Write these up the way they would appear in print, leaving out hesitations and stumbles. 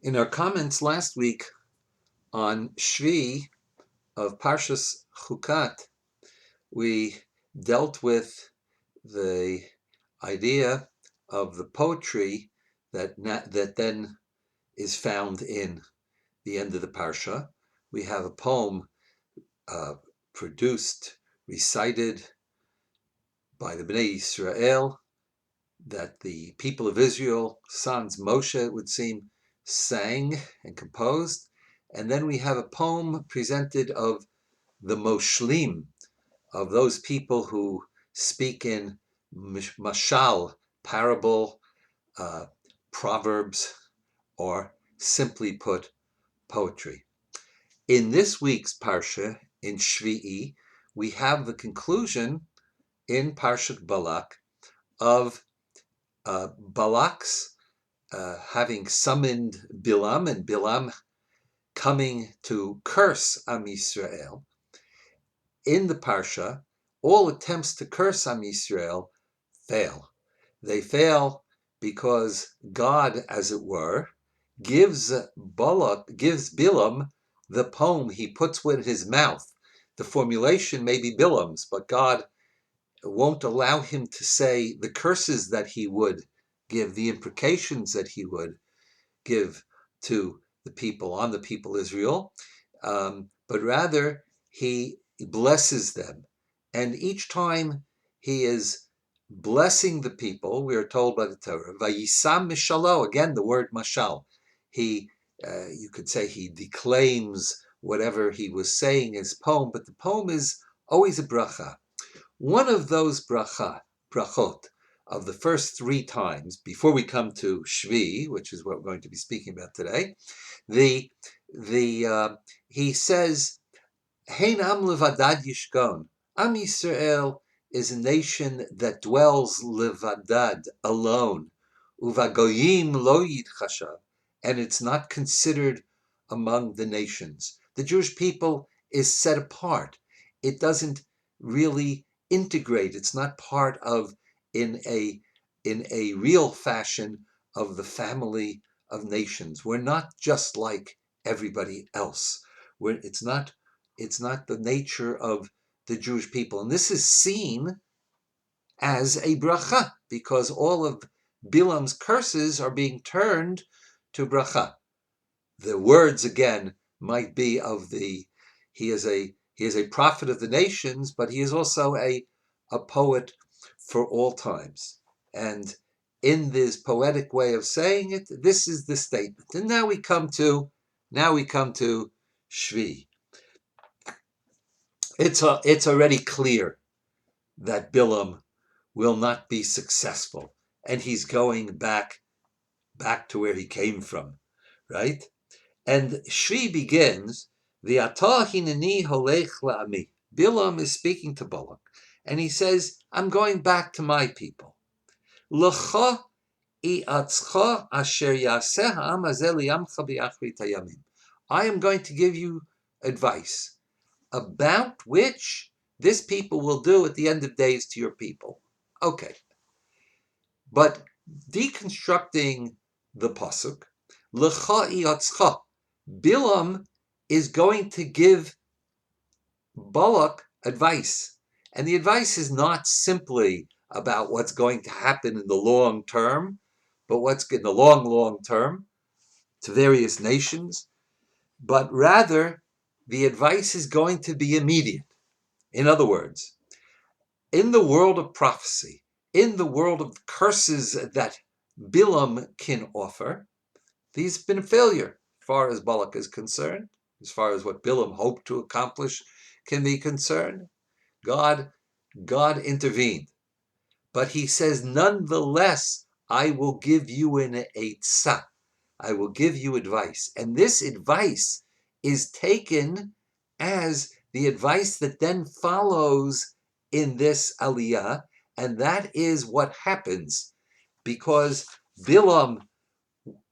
In our comments last week on Shevi'i of Parshas Chukat, we dealt with the idea of the poetry that then is found in the end of the Parsha. We have a poem produced, recited by the Bnei Yisrael, that the people of Israel, sans Moshe, it would seem, sang and composed. And then we have a poem presented of the Moshlim, of those people who speak in mashal, parable, proverbs, or simply put, poetry. In this week's Parsha, in Shevi'i, we have the conclusion in Parshat Balak of Balak's having summoned Bilam, and Bilam coming to curse Am Yisrael. In the Parsha, all attempts to curse Am Yisrael fail. They fail because God, as it were, gives Bilam the poem he puts with his mouth. The formulation may be Bilam's, but God won't allow him to say the curses that he would give, the imprecations that he would give to the people, on the people Israel, but rather he blesses them. And each time he is blessing the people, we are told by the Torah, Vayisam Mishalo, again the word mashal. You could say he declaims whatever he was saying in his poem, but the poem is always a bracha. One of those brachot, of the first three times, before we come to Shevi'i, which is what we're going to be speaking about today, he says, Hein am levadad yishkon. Am Yisrael is a nation that dwells levadad, alone. Uvagoyim lo yitchashav, and it's not considered among the nations. The Jewish people is set apart. It doesn't really integrate. It's not part of, in a real fashion, of the family of nations. We're not just like everybody else. It's not the nature of the Jewish people. And this is seen as a bracha, because all of Bilam's curses are being turned to bracha. The words, again, might be of he is a prophet of the nations, but he is also a poet for all times. And in this poetic way of saying it, this is the statement. And now we come to Shevi'i. It's already clear that Bilam will not be successful, and he's going back to where he came from, right? And Shevi'i begins, V'ata hineni holech la'ami. Bilam is speaking to Balak, and he says, I'm going back to my people. L'cha i'atzcha asher yaseh ha'am hazeh liyamcha b'achrit hayamim. I am going to give you advice about which this people will do at the end of days to your people. Okay. But deconstructing the pasuk, L'cha i'atzcha, Bilam is going to give Balak advice. And the advice is not simply about what's going to happen in the long term, but what's in the long, long term to various nations, but rather the advice is going to be immediate. In other words, in the world of prophecy, in the world of curses that Bilam can offer, he's been a failure as far as Balak is concerned, as far as what Bilam hoped to accomplish can be concerned. God intervened. But he says, nonetheless, I will give you an eitzah. I will give you advice. And this advice is taken as the advice that then follows in this aliyah, and that is what happens, because Bilam,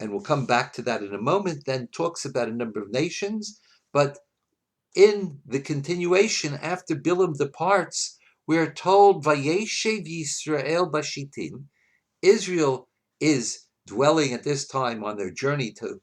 and we'll come back to that in a moment, then talks about a number of nations, but in the continuation, after Bilam departs, we are told, Vayeshev Yisrael Bashitim, Israel is dwelling at this time on their journey to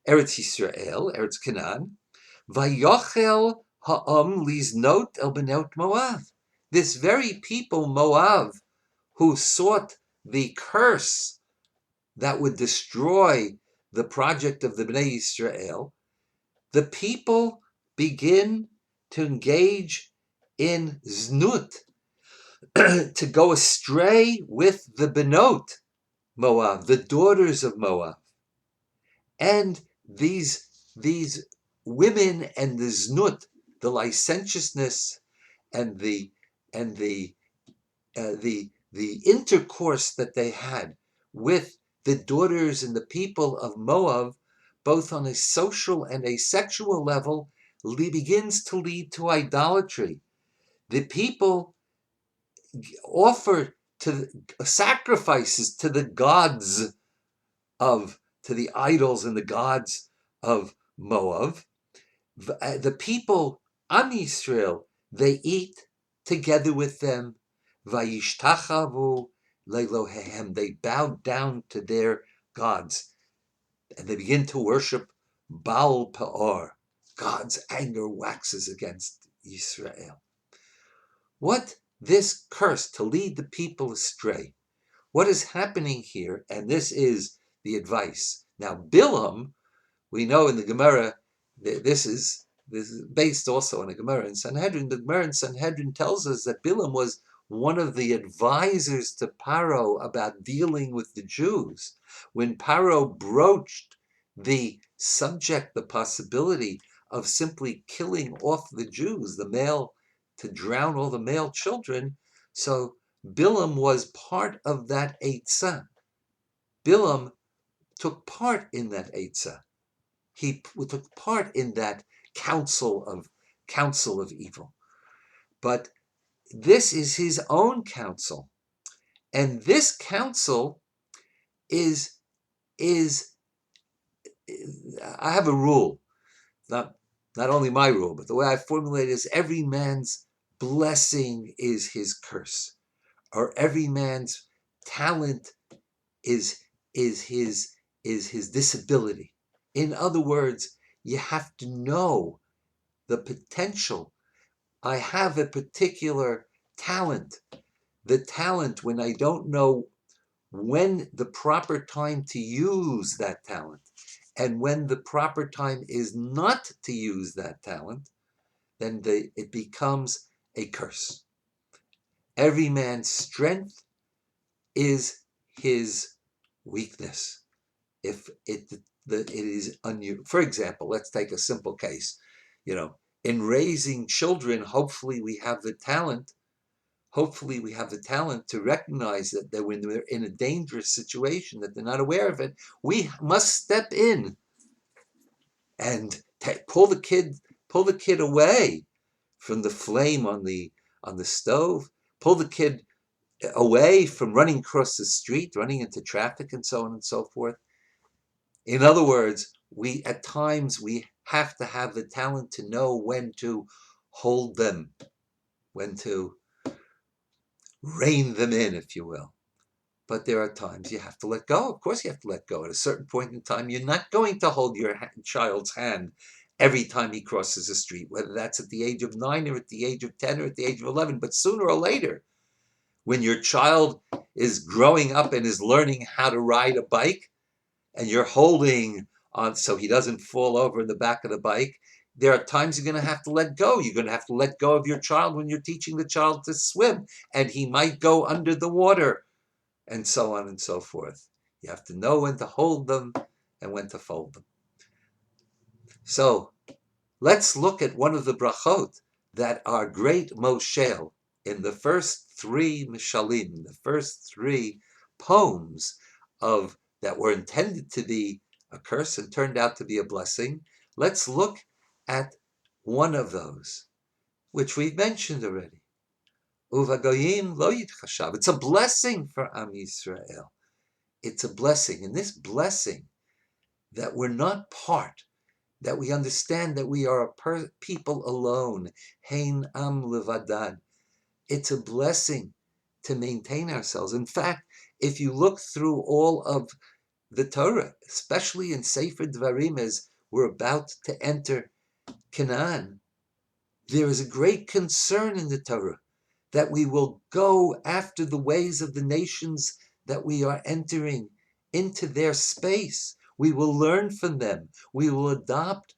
Eretz Yisrael, Eretz Canaan, Vayochel ha'am liznot el benot Moav. This very people, Moab, who sought the curse that would destroy the project of the Bnei Yisrael, the people begin to engage in znut, to go astray with the Benot Moab, the daughters of Moab. And these women and the znut, the licentiousness and the intercourse that they had with the daughters and the people of Moab, both on a social and a sexual level, begins to lead to idolatry. The people offer to sacrifices to the gods to the idols and the gods of Moab. The people, Am Yisrael, they eat together with them. Vayishtachavu lelohehem. They bow down to their gods, and they begin to worship Baal Peor. God's anger waxes against Israel. What this curse to lead the people astray? What is happening here? And this is the advice. Now, Bilam, we know in the Gemara, this is based also on a Gemara in Sanhedrin. The Gemara in Sanhedrin tells us that Bilam was one of the advisors to Paro about dealing with the Jews. When Paro broached the subject, the possibility of simply killing off the Jews, to drown all the male children, so Bilam was part of that Eitzah. Bilam took part in that Eitzah. He took part in that council of evil. But this is his own counsel. And this counsel is I have a rule, not only my rule, but the way I formulate it is every man's blessing is his curse, or every man's talent is his disability. In other words, you have to know the potential. I have a particular talent. The talent, when I don't know when the proper time to use that talent, and when the proper time is not to use that talent, then it becomes a curse. Every man's strength is his weakness. If it is unusual. For example, let's take a simple case. In raising children, hopefully we have the talent to recognize that when they're in a dangerous situation, that they're not aware of it, we must step in and pull the kid away from the flame on the stove, pull the kid away from running across the street, running into traffic, and so on and so forth. In other words, at times we have to have the talent to know when to hold them, when to rein them in, if you will. But there are times you have to let go. Of course you have to let go. At a certain point in time, you're not going to hold your child's hand every time he crosses the street, whether that's at the age of 9 or at the age of 10 or at the age of 11. But sooner or later, when your child is growing up and is learning how to ride a bike, and you're holding on so he doesn't fall over in the back of the bike, there are times you're going to have to let go. You're going to have to let go of your child when you're teaching the child to swim, and he might go under the water, and so on and so forth. You have to know when to hold them and when to fold them. So let's look at one of the brachot that are great moshel in the first 3 mishalim, the first 3 poems that were intended to be a curse and turned out to be a blessing. Let's look at one of those, which we've mentioned already. Uvagoyim lo yitchashav. It's a blessing for Am Yisrael. It's a blessing. And this blessing, that we're not part, that we understand that we are a people alone. Hein am levadad. It's a blessing to maintain ourselves. In fact, if you look through all of the Torah, especially in Sefer Dvarim, as we're about to enter Canaan. There is a great concern in the Torah that we will go after the ways of the nations that we are entering into their space. We will learn from them. We will adopt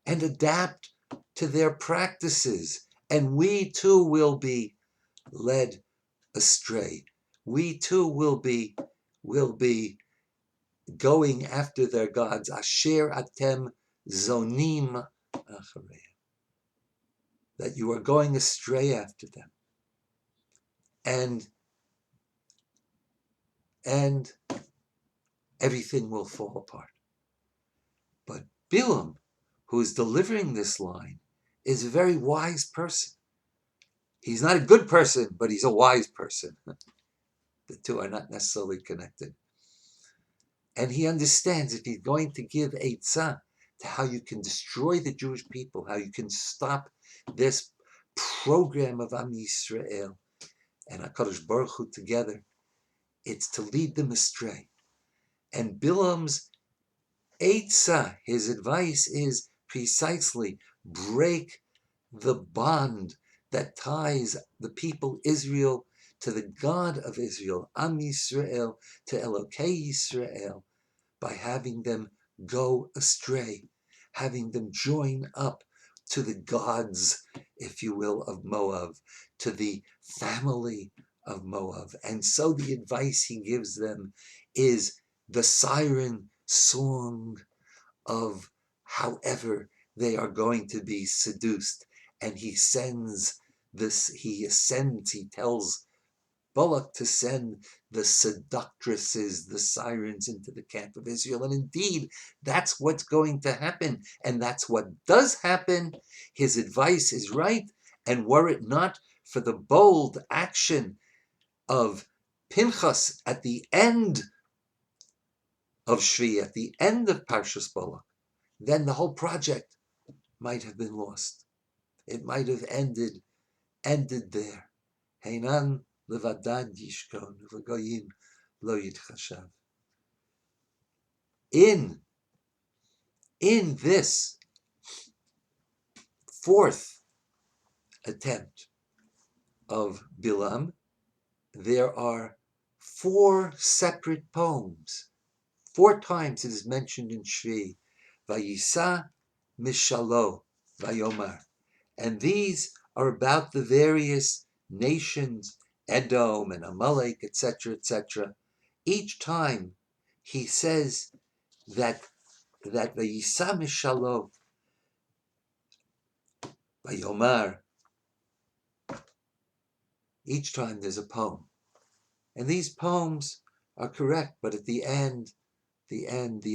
and adapt to their practices. And we too will be led astray. We too will be going after their gods. Asher atem zonim achareim. That you are going astray after them. And everything will fall apart. But Bilam, who is delivering this line, is a very wise person. He's not a good person, but he's a wise person. The two are not necessarily connected. And he understands if he's going to give Eitzah to how you can destroy the Jewish people, how you can stop this program of Am Yisrael and HaKadosh Baruch Hu together, it's to lead them astray. And Bilam's Eitzah, his advice is precisely break the bond that ties the people Israel to the God of Israel, Am Yisrael, to Elokei Yisrael, by having them go astray, having them join up to the gods, if you will, of Moab, to the family of Moab. And so the advice he gives them is the siren song of however they are going to be seduced. And he tells Balak to send the seductresses, the sirens, into the camp of Israel. And indeed, that's what's going to happen. And that's what does happen. His advice is right. And were it not for the bold action of Pinchas at the end of Shevi'i, at the end of Parshas Balak, then the whole project might have been lost. It might have ended there. Heinan levadad yishkon v'goyim lo yitchashav. In this fourth attempt of Bilam, there are 4 separate poems. 4 times it is mentioned in Shevi'i. Vayisa mishalo vayomar. And these are about the various nations, Edom and Amalek, etc., etc. Each time he says that Vayisa mishalo vayomar. Each time there's a poem. And these poems are correct, but at the end, the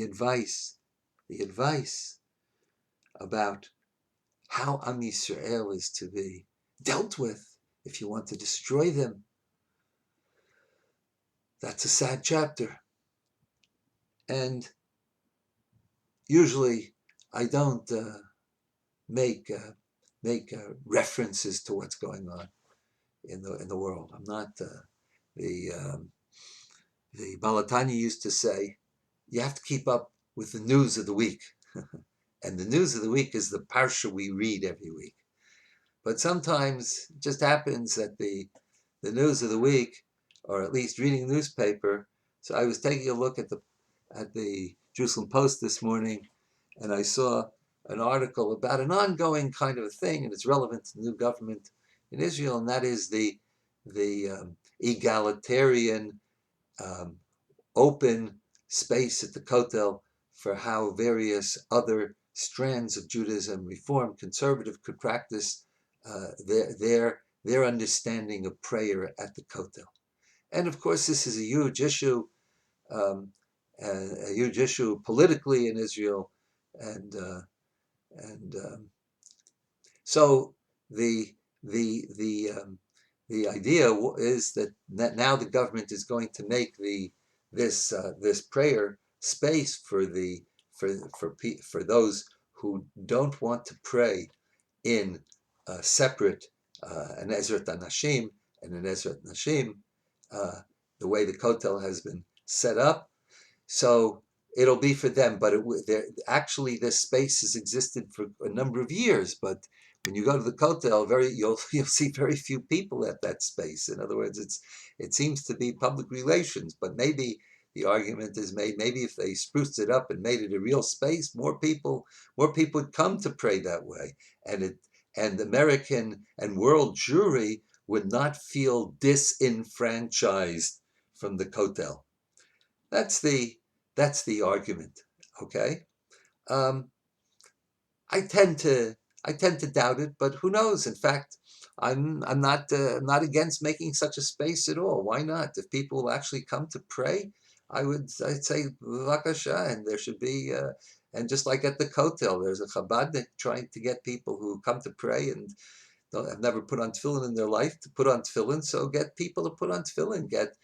advice about how Am Yisrael is to be dealt with if you want to destroy them. That's a sad chapter. And usually I don't make references to what's going on in the world. I'm not the Balatani used to say, you have to keep up with the news of the week. And the news of the week is the parsha we read every week. But sometimes it just happens that the news of the week, or at least reading the newspaper. So I was taking a look at the Jerusalem Post this morning, and I saw an article about an ongoing kind of a thing, and it's relevant to the new government in Israel, and that is the egalitarian open space at the Kotel for how various other strands of Judaism, Reform, Conservative, could practice their understanding of prayer at the Kotel. And of course, this is a huge issue politically in Israel, and so the idea is that now the government is going to make this prayer space for those who don't want to pray in separate an Ezrat Anashim and an Ezrat Nashim, the way the Kotel has been set up. So it'll be for them, but actually this space has existed for a number of years. But when you go to the Kotel, you'll see very few people at that space. In other words, it seems to be public relations. But maybe the argument is made, maybe if they spruced it up and made it a real space, more people would come to pray that way, and American and world Jewry would not feel disenfranchised from the Kotel. That's the argument. Okay. Um, I tend to doubt it, but who knows? In fact, I'm not against making such a space at all. Why not? If people will actually come to pray, I'd say Vakasha, and there should be and just like at the Kotel, there's a Chabad trying to get people who come to pray and have never put on tefillin in their life to put on tefillin. So get people to put on tefillin. Get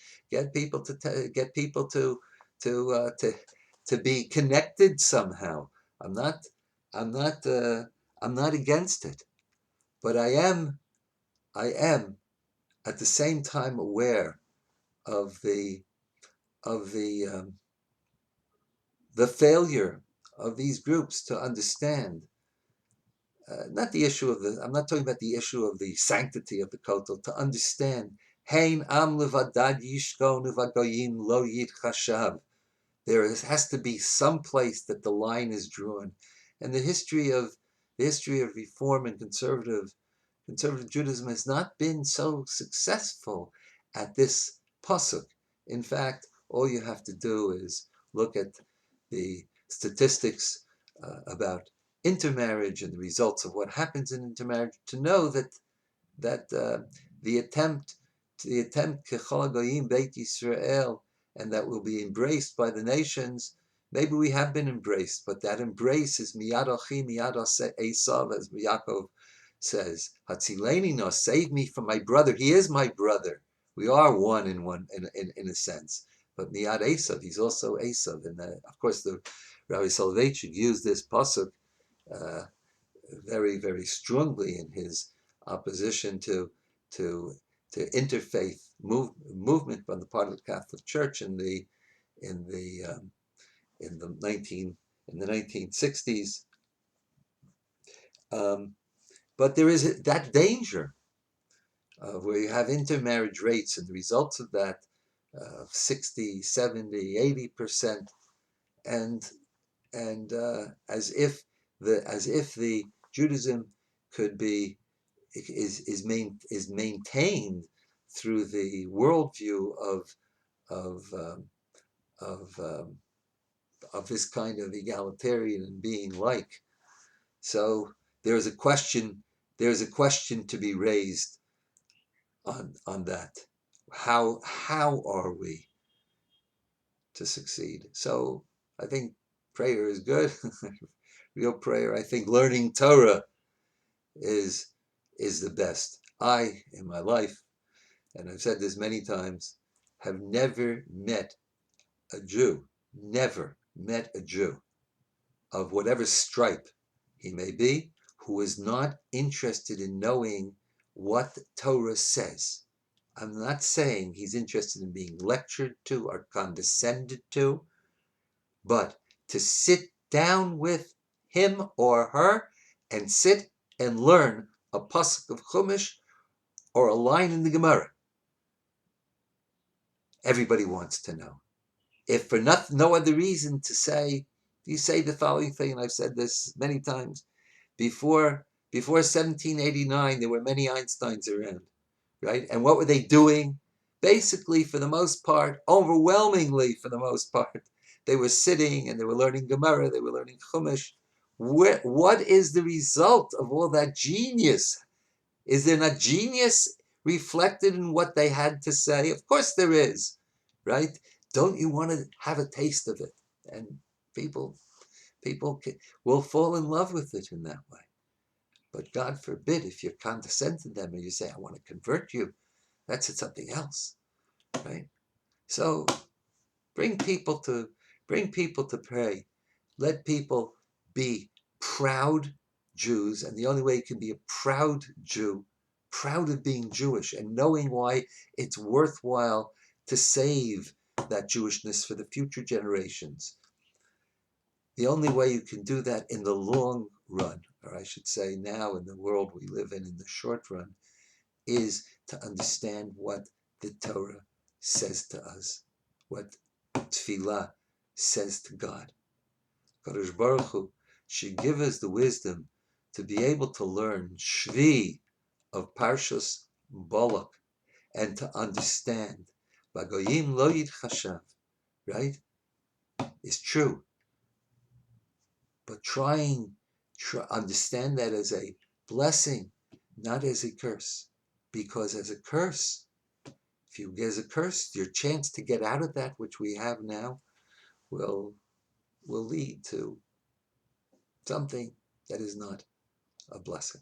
people to get people to to be connected somehow. I'm not I'm not I'm not against it, but I am at the same time aware of the failure of these groups to understand not the issue of I'm not talking about the issue of the sanctity of the kotel, to understand, Hein am levadad yishkon uvagoyim lo yitchashav. There has to be some place that the line is drawn. And the history of reform and conservative Judaism has not been so successful at this pasuk. In fact, all you have to do is look at the statistics about intermarriage and the results of what happens in intermarriage to know that the attempt Kechol Goyim Beit Yisrael, and that will be embraced by the nations. Maybe we have been embraced, but that embrace is miyad achi miyad Esav, as Yaakov says. Hatzileni no, save me from my brother. He is my brother. We are one in a sense. But miyad Esav, he's also Esav. And of course, the Rabbi Soloveitchik used this pasuk very, very strongly in his opposition to interfaith movement on the part of the Catholic Church in the 1960s. But there is that danger where you have intermarriage rates and the results of that of 60, 70, 80%, and as if the Judaism could be is maintained through the worldview of this kind of egalitarian and being like. So there's a question to be raised on that. How are we to succeed? So I think prayer is good. Real prayer. I think learning Torah is the best. I, in my life, and I've said this many times, have never met a Jew of whatever stripe he may be, who is not interested in knowing what Torah says. I'm not saying he's interested in being lectured to or condescended to, but to sit down with him or her and sit and learn a pasuk of Chumash or a line in the Gemara. Everybody wants to know. If for no other reason to say, you say the following thing, and I've said this many times. Before 1789, there were many Einsteins around, right? And what were they doing? Basically, for the most part, overwhelmingly for the most part, they were sitting and they were learning Gemara, they were learning Chumash. What is the result of all that genius? Is there not genius reflected in what they had to say? Of course there is, right? Don't you want to have a taste of it? And people will fall in love with it in that way. But God forbid if you condescend to them and you say, I want to convert you, that's something else, right? So bring people to pray. Let people be proud Jews, and the only way you can be a proud Jew, proud of being Jewish and knowing why it's worthwhile to save that Jewishness for the future generations. The only way you can do that in the long run, or I should say now in the world we live in the short run, is to understand what the Torah says to us, what Tefillah says to God. Kadosh Baruch Hu should give us the wisdom to be able to learn Shevi'i of Parshas Balak and to understand Bagoyim lo yitchashav, right? Is true. But understand that as a blessing, not as a curse. Because as a curse, if you get as a curse, your chance to get out of that which we have now will lead to something that is not a blessing.